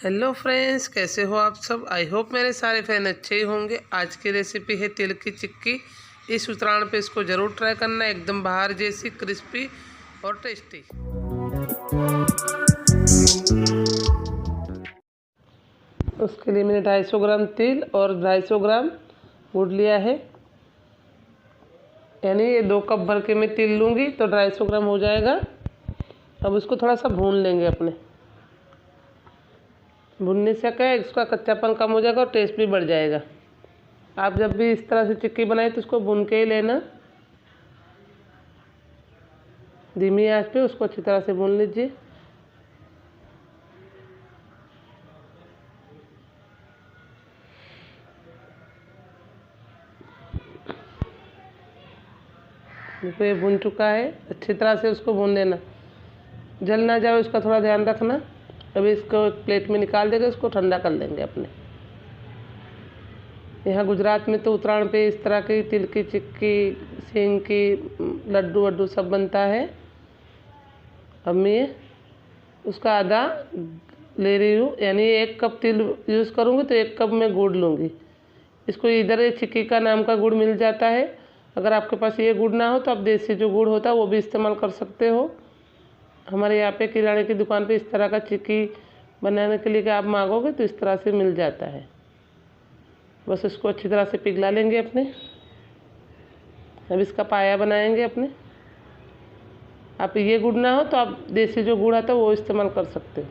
Hello friends, कैसे हो आप सब। आई होप मेरे सारे फ्रेंड अच्छे ही होंगे। आज की रेसिपी है तिल की चिक्की। इस उत्तरायण पे इसको ज़रूर ट्राई करना, एकदम बाहर जैसी क्रिस्पी और टेस्टी। उसके लिए मैंने 250 ग्राम तिल और 250 ग्राम गुड़ लिया है। यानी ये 2 कप भर के मैं तिल लूँगी तो 250 ग्राम हो जाएगा। अब इसको थोड़ा सा भून लेंगे। अपने भुनने से क्या है, इसका कच्चापन कम हो जाएगा और टेस्ट भी बढ़ जाएगा। आप जब भी इस तरह से चिक्की बनाए तो इसको भून के ही लेना। धीमी आंच पे उसको अच्छी तरह से भून लीजिए। देखो ये भून चुका है। अच्छी तरह से उसको भून लेना, जल ना जाए उसका थोड़ा ध्यान रखना। अभी इसको एक प्लेट में निकाल देंगे, इसको ठंडा कर लेंगे अपने। यहाँ गुजरात में तो उत्तरायण पे इस तरह की तिल की चिक्की, सींग की लड्डू वड्डू सब बनता है। अब मैं उसका आधा ले रही हूँ, यानी 1 कप तिल यूज़ करूँगी तो 1 कप मैं गुड़ लूँगी। इसको इधर चिक्की का नाम का गुड़ मिल जाता है। अगर आपके पास ये गुड़ ना हो तो आप देसी जो गुड़ होता है वो भी इस्तेमाल कर सकते हो। हमारे यहाँ पे किराने की दुकान पे इस तरह का चिक्की बनाने के लिए कि आप मांगोगे तो इस तरह से मिल जाता है। बस इसको अच्छी तरह से पिघला लेंगे अपने। अब इसका पाया बनाएंगे अपने। आप ये गुड़ ना हो तो आप देसी जो गुड़ आता है वो इस्तेमाल कर सकते हो।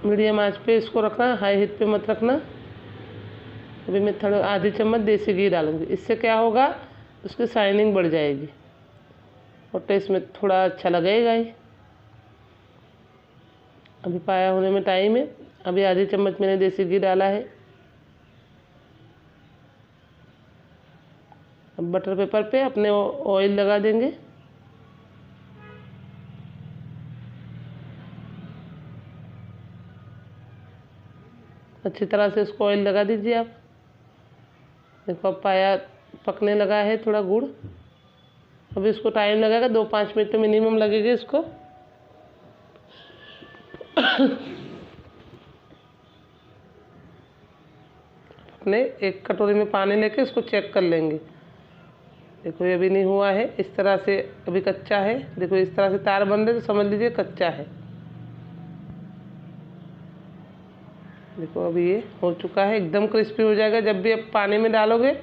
मीडियम आंच पे इसको रखना, हाई हीट पे मत रखना। अभी मैं थोड़ा आधी चम्मच देसी घी डालूंगी। इससे क्या होगा, उसकी शाइनिंग बढ़ जाएगी और टेस्ट में थोड़ा अच्छा लगेगा ही। अभी पाया होने में टाइम है। अभी आधी चम्मच मैंने देसी घी डाला है। अब बटर पेपर पे अपने ऑयल लगा देंगे। अच्छी तरह से उसको ऑयल लगा दीजिए आप। देखो अब पाया पकने लगा है थोड़ा गुड़। अभी इसको टाइम लगेगा, 2-5 मिनट तो मिनिमम लगेगा इसको। अपने एक कटोरी में पानी लेके इसको चेक कर लेंगे। देखो ये अभी नहीं हुआ है, इस तरह से अभी कच्चा है। देखो इस तरह से तार बन रहे तो समझ लीजिए कच्चा है। देखो अभी ये हो चुका है, एकदम क्रिस्पी हो जाएगा। जब भी आप पानी में डालोगे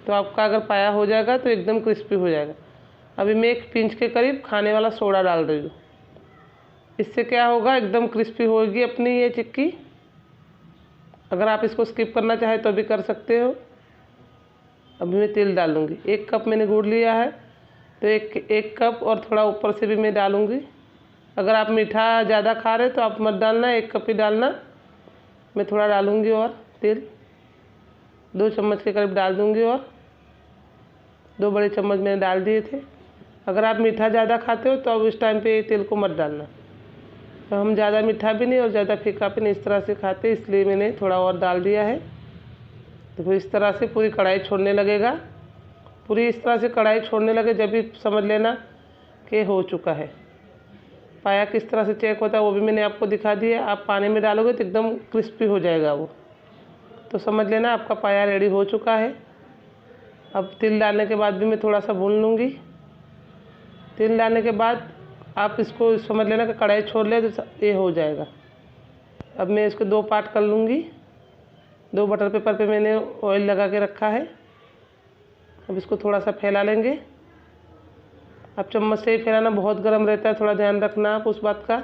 तो आपका अगर पाया हो जाएगा तो एकदम क्रिस्पी हो जाएगा। अभी मैं 1 पिंच के करीब खाने वाला सोडा डाल रही हूँ। इससे क्या होगा, एकदम क्रिस्पी होगी अपनी ये चिक्की। अगर आप इसको स्किप करना चाहें तो भी कर सकते हो। अभी मैं तिल डालूँगी। 1 कप मैंने गुड़ लिया है तो एक कप और थोड़ा ऊपर से भी मैं डालूँगी। अगर आप मीठा ज़्यादा खा रहे तो आप मत डालना, 1 कप ही डालना। मैं थोड़ा डालूँगी और तिल 2 चम्मच के करीब डाल दूँगी और 2 बड़े चम्मच मैंने डाल दिए थे। अगर आप मीठा ज़्यादा खाते हो तो अब इस टाइम पे तिल को मत डालना। तो हम ज़्यादा मीठा भी नहीं और ज़्यादा फीका भी नहीं इस तरह से खाते, इसलिए मैंने थोड़ा और डाल दिया है। देखो इस तरह से पूरी कढ़ाई छोड़ने लगेगा। पूरी इस तरह से कढ़ाई छोड़ने लगे जब भी समझ लेना कि हो चुका है। पाया किस तरह से चेक होता है वो भी मैंने आपको दिखा दिया। आप पानी में डालोगे तो एकदम क्रिस्पी हो जाएगा वो, तो समझ लेना आपका पाया रेडी हो चुका है। अब तिल डालने के बाद भी मैं थोड़ा सा भून लूँगी। तिल डालने के बाद आप इसको समझ लेना कि कढ़ाई छोड़ ले तो ये हो जाएगा। अब मैं इसको 2 पार्ट कर लूँगी। 2 बटर पेपर पे मैंने ऑयल लगा के रखा है। अब इसको थोड़ा सा फैला लेंगे। अब चम्मच से ही फैलाना, बहुत गर्म रहता है, थोड़ा ध्यान रखना आप उस बात का।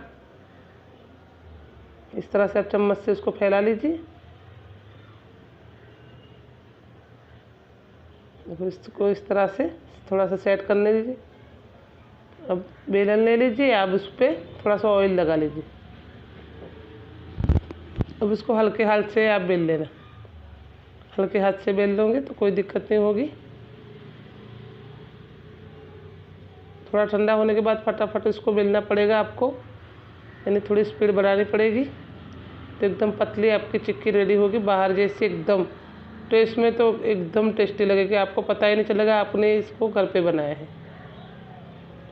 इस तरह से आप चम्मच से इसको फैला लीजिए। देखो इसको इस तरह से थोड़ा सा सेट करने दीजिए। अब बेलन ले लीजिए, आप उस पर थोड़ा सा ऑयल लगा लीजिए। अब इसको हल्के हाथ से आप बेल लेना। हल्के हाथ से बेल लोगे तो कोई दिक्कत नहीं होगी। थोड़ा ठंडा होने के बाद फटाफट इसको बेलना पड़ेगा आपको, यानी थोड़ी स्पीड बढ़ानी पड़ेगी। तो एकदम पतली आपकी चिक्की रेडी होगी, बाहर जैसी एकदम। टेस्ट में तो एकदम टेस्टी लगेगी, आपको पता ही नहीं चलेगा आपने इसको घर पे बनाया है।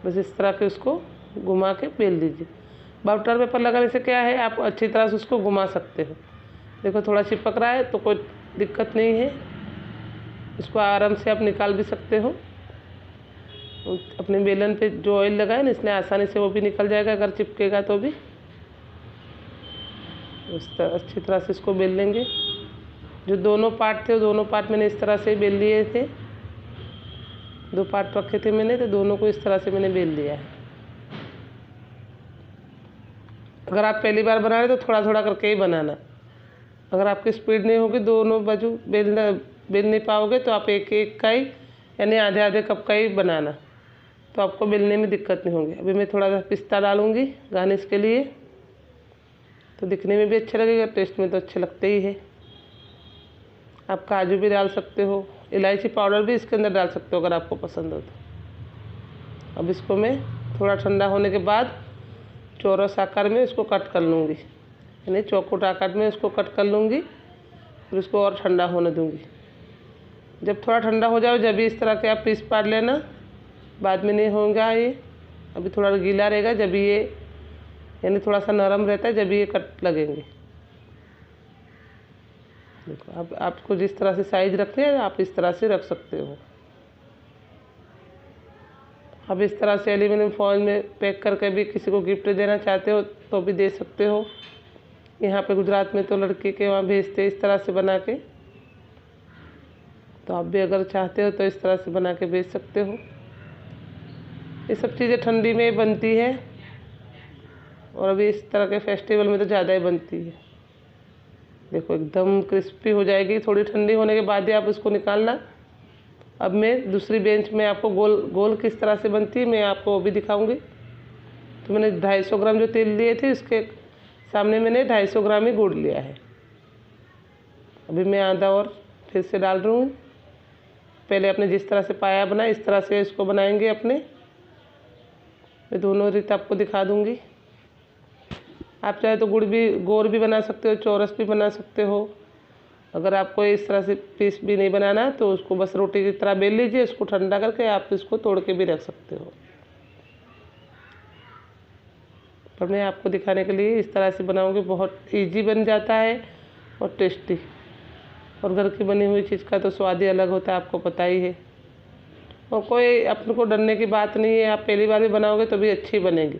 बस इस तरह के उसको घुमा के बेल दीजिए। बटर पेपर लगाने से क्या है, आप अच्छी तरह से उसको घुमा सकते हो। देखो थोड़ा चिपक रहा है तो कोई दिक्कत नहीं है, इसको आराम से आप निकाल भी सकते हो। अपने बेलन पे जो ऑयल लगा है ना, इसलिए आसानी से वो भी निकल जाएगा अगर चिपकेगा तो भी। उस तरह अच्छी तरह से इसको बेल लेंगे। जो दोनों पार्ट थे वो दोनों पार्ट मैंने इस तरह से बेल लिए थे। 2 पार्ट रखे थे मैंने, तो दोनों को इस तरह से मैंने बेल लिया है। अगर आप पहली बार बना रहे तो थोड़ा थोड़ा करके ही बनाना। अगर आपकी स्पीड नहीं होगी, दोनों बाजू बेल नहीं पाओगे, तो आप एक एक का ही यानी आधे आधे कप का ही बनाना, तो आपको बेलने में दिक्कत नहीं होगी। अभी मैं थोड़ा सा पिस्ता डालूँगी गार्निश के लिए, तो दिखने में भी अच्छा लगेगा, टेस्ट में तो अच्छे लगते ही है। आप काजू भी डाल सकते हो, इलायची पाउडर भी इसके अंदर डाल सकते हो अगर आपको पसंद हो तो। अब इसको मैं थोड़ा ठंडा होने के बाद चौरस आकार में इसको कट कर लूँगी, यानी चौकोर आकार में इसको कट कर लूँगी। फिर इसको और ठंडा होने दूँगी। जब थोड़ा ठंडा हो जाए, जब भी इस तरह के आप पीस पार लेना, बाद में नहीं होगा ये। अभी थोड़ा गीला रहेगा, जब ये यानी थोड़ा सा नरम रहता है, जब ये कट लगेंगे। देखो अब आपको जिस तरह से साइज रखनी है आप इस तरह से रख सकते हो। अब इस तरह से एल्यूमिनियम फॉइल में पैक करके भी किसी को गिफ्ट देना चाहते हो तो भी दे सकते हो। यहाँ पे गुजरात में तो लड़की के वहाँ भेजते हैं इस तरह से बना के, तो आप भी अगर चाहते हो तो इस तरह से बना के भेज सकते हो। ये सब चीज़ें ठंडी में बनती है, और अभी इस तरह के फेस्टिवल में तो ज़्यादा ही बनती है। देखो एकदम क्रिस्पी हो जाएगी, थोड़ी ठंडी होने के बाद ही आप उसको निकालना। अब मैं दूसरी बेंच में आपको गोल गोल किस तरह से बनती है मैं आपको वो भी दिखाऊंगी। तो मैंने 250 ग्राम जो तेल लिए थे, इसके सामने मैंने 250 ग्राम ही गुड़ लिया है। अभी मैं आधा और फिर से डाल रही हूँ। पहले अपने जिस तरह से पाया बनाया, इस तरह से इसको बनाएंगे अपने। मैं दोनों रीत आपको दिखा दूँगी। आप चाहे तो गोल भी बना सकते हो, चौरस भी बना सकते हो। अगर आपको इस तरह से पीस भी नहीं बनाना तो उसको बस रोटी की तरह बेल लीजिए, इसको ठंडा करके आप इसको तोड़ के भी रख सकते हो। पर मैं आपको दिखाने के लिए इस तरह से बनाऊंगी। बहुत इजी बन जाता है और टेस्टी, और घर की बनी हुई चीज़ का तो स्वाद ही अलग होता है, आपको पता ही है। और कोई अपने को डरने की बात नहीं है, आप पहली बार भी बनाओगे तो भी अच्छी बनेगी,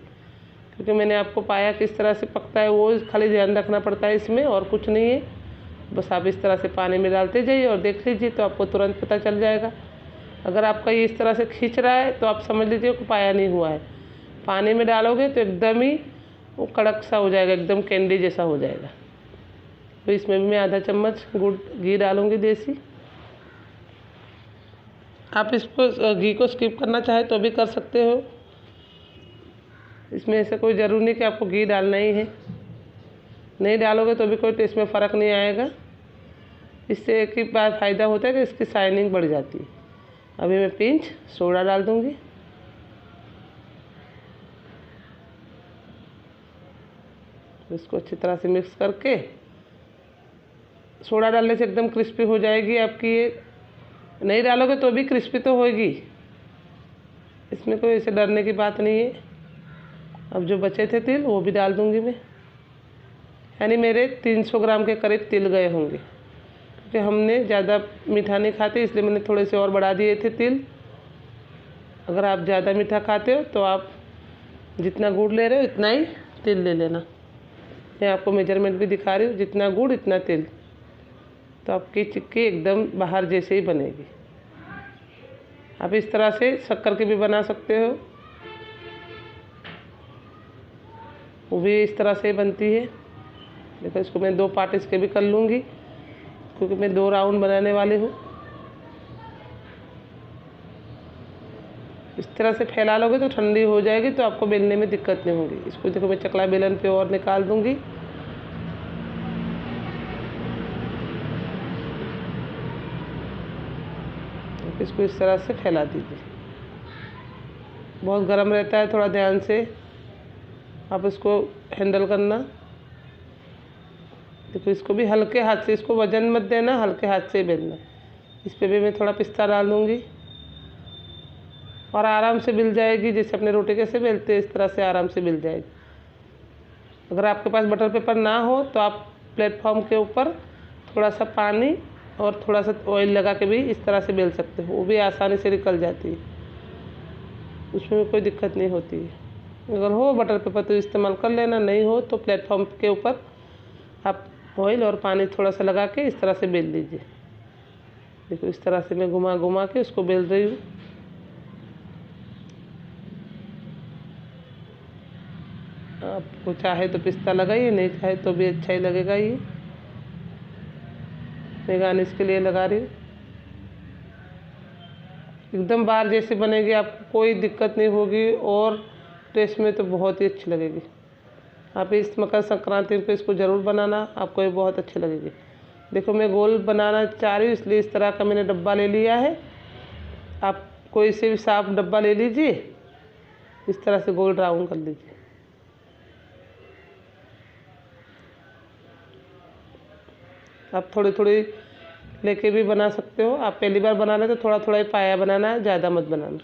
क्योंकि मैंने आपको पाया किस तरह से पकता है वो खाली ध्यान रखना पड़ता है इसमें, और कुछ नहीं है। बस आप इस तरह से पानी में डालते जाइए और देख लीजिए तो आपको तुरंत पता चल जाएगा। अगर आपका ये इस तरह से खींच रहा है तो आप समझ लीजिए कि पाया नहीं हुआ है। पानी में डालोगे तो एकदम ही वो कड़क सा हो जाएगा, एकदम कैंडी जैसा हो जाएगा। तो इसमें भी मैं आधा चम्मच घी डालूँगी देसी। आप इसको घी को स्किप करना चाहे तो भी कर सकते हो, इसमें ऐसा कोई ज़रूरी नहीं कि आपको घी डालना ही है। नहीं डालोगे तो भी कोई टेस्ट में फ़र्क नहीं आएगा। इससे एक ही बात फ़ायदा होता है कि इसकी शाइनिंग बढ़ जाती है। अभी मैं पिंच सोडा डाल दूँगी। इसको अच्छी तरह से मिक्स करके, सोडा डालने से एकदम क्रिस्पी हो जाएगी आपकी ये। नहीं डालोगे तो भी क्रिस्पी तो होगी, इसमें कोई ऐसे डरने की बात नहीं है। अब जो बचे थे तिल वो भी डाल दूँगी मैं, यानी मेरे 300 ग्राम के करीब तिल गए होंगे, क्योंकि हमने ज़्यादा मीठा नहीं खाते इसलिए मैंने थोड़े से और बढ़ा दिए थे तिल। अगर आप ज़्यादा मीठा खाते हो तो आप जितना गुड़ ले रहे हो इतना ही तिल ले लेना। मैं आपको मेजरमेंट भी दिखा रही हूँ, जितना गुड़ इतना तिल, तो आपकी चिक्की एकदम बाहर जैसे ही बनेगी। आप इस तरह से शक्कर की भी बना सकते हो, वो भी इस तरह से बनती है। देखो इसको मैं 2 पार्ट इसके भी कर लूँगी, क्योंकि मैं 2 राउंड बनाने वाली हूँ। इस तरह से फैला लोगे तो ठंडी हो जाएगी, तो आपको बेलने में दिक्कत नहीं होगी। इसको देखो मैं चकला बेलन पे और निकाल दूँगी। इसको इस तरह से फैला दीजिए। बहुत गर्म रहता है, थोड़ा ध्यान से आप इसको हैंडल करना। देखो इसको भी हल्के हाथ से, इसको वजन मत देना, हल्के हाथ से बेलना। इस पर भी मैं थोड़ा पिस्ता डाल दूँगी। और आराम से मिल जाएगी। जैसे अपने रोटी कैसे बेलते हैं इस तरह से आराम से मिल जाएगी। अगर आपके पास बटर पेपर ना हो तो आप प्लेटफॉर्म के ऊपर थोड़ा सा पानी और थोड़ा सा ऑयल लगा के भी इस तरह से बेल सकते हो, वो भी आसानी से निकल जाती है, उसमें भी कोई दिक्कत नहीं होती है। अगर हो बटर पेपर तो इस्तेमाल कर लेना, नहीं हो तो प्लेटफॉर्म के ऊपर आप ऑयल और पानी थोड़ा सा लगा के इस तरह से बेल लीजिए। देखो इस तरह से मैं घुमा घुमा के उसको बेल रही हूँ। आपको चाहे तो पिस्ता लगाइए, नहीं चाहे तो भी अच्छा ही लगेगा। ये मैं गार्निश के लिए लगा रही हूँ। एकदम बार जैसे बनेगी, आपको कोई दिक्कत नहीं होगी और टेस्ट में तो बहुत ही अच्छी लगेगी। आप इस मकर संक्रांति पे इसको ज़रूर बनाना, आपको ये बहुत अच्छी लगेगी। देखो मैं गोल बनाना चाह रही हूँ, इसलिए इस तरह का मैंने डब्बा ले लिया है। आप कोई से भी साफ डब्बा ले लीजिए, इस तरह से गोल राउंड कर लीजिए। आप थोड़ी थोड़ी लेके भी बना सकते हो। आप पहली बार बना रहे तो थोड़ा थोड़ा ही पाया बनाना है, ज़्यादा मत बनाना,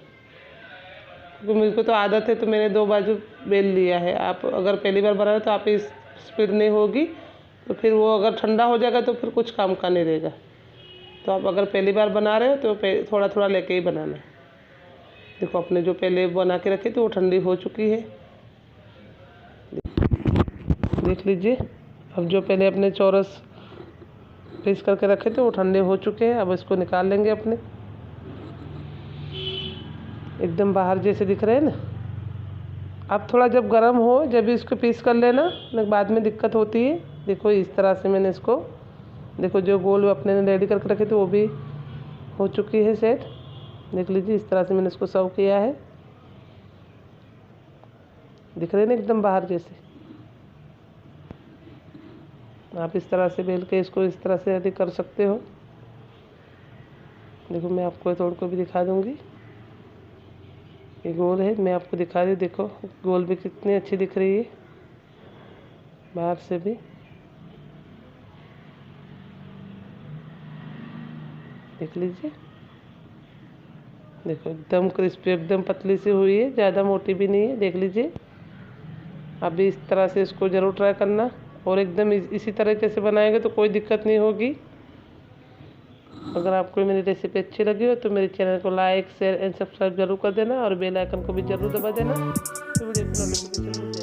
क्योंकि मुझको तो आदत है तो मैंने 2 बाजू बेल लिया है। आप अगर पहली बार बना रहे तो आप इस स्पीड नहीं होगी तो फिर वो अगर ठंडा हो जाएगा तो फिर कुछ काम का नहीं रहेगा। तो आप अगर पहली बार बना रहे हो तो थोड़ा थोड़ा लेके ही बनाना है। देखो अपने जो पहले बना के रखी थी वो ठंडी हो चुकी है, देख लीजिए। अब जो पहले अपने चौरस पीस करके रखे थे वो ठंडे हो चुके हैं। अब इसको निकाल लेंगे अपने। एकदम बाहर जैसे दिख रहे हैं ना। अब थोड़ा जब गर्म हो जब इसको पीस कर लेना, नहीं बाद में दिक्कत होती है। देखो इस तरह से मैंने इसको, देखो जो गोल अपने ने रेडी करके रखे थे वो भी हो चुकी है सेट। देख लीजिए इस तरह से मैंने इसको सर्व किया है। दिख रहे हैं ना एकदम बाहर जैसे। आप इस तरह से बेल के इसको इस तरह से रेडी कर सकते हो। देखो मैं आपको तोड़ को भी दिखा दूंगी। ये गोल है, मैं आपको दिखा रही हूँ। देखो गोल भी कितनी अच्छी दिख रही है बाहर से भी। देख लीजिए, देखो एकदम क्रिस्पी, एकदम पतली सी हुई है, ज़्यादा मोटी भी नहीं है। देख लीजिए, आप भी इस तरह से इसको ज़रूर ट्राई करना और एकदम इसी तरीके से बनाएंगे तो कोई दिक्कत नहीं होगी। अगर आपको मेरी रेसिपी अच्छी लगी हो तो मेरे चैनल को लाइक शेयर एंड सब्सक्राइब जरूर कर देना और बेल आइकन को भी जरूर दबा देना तो वीडियो की नोटिफिकेशन मिल जाएगी।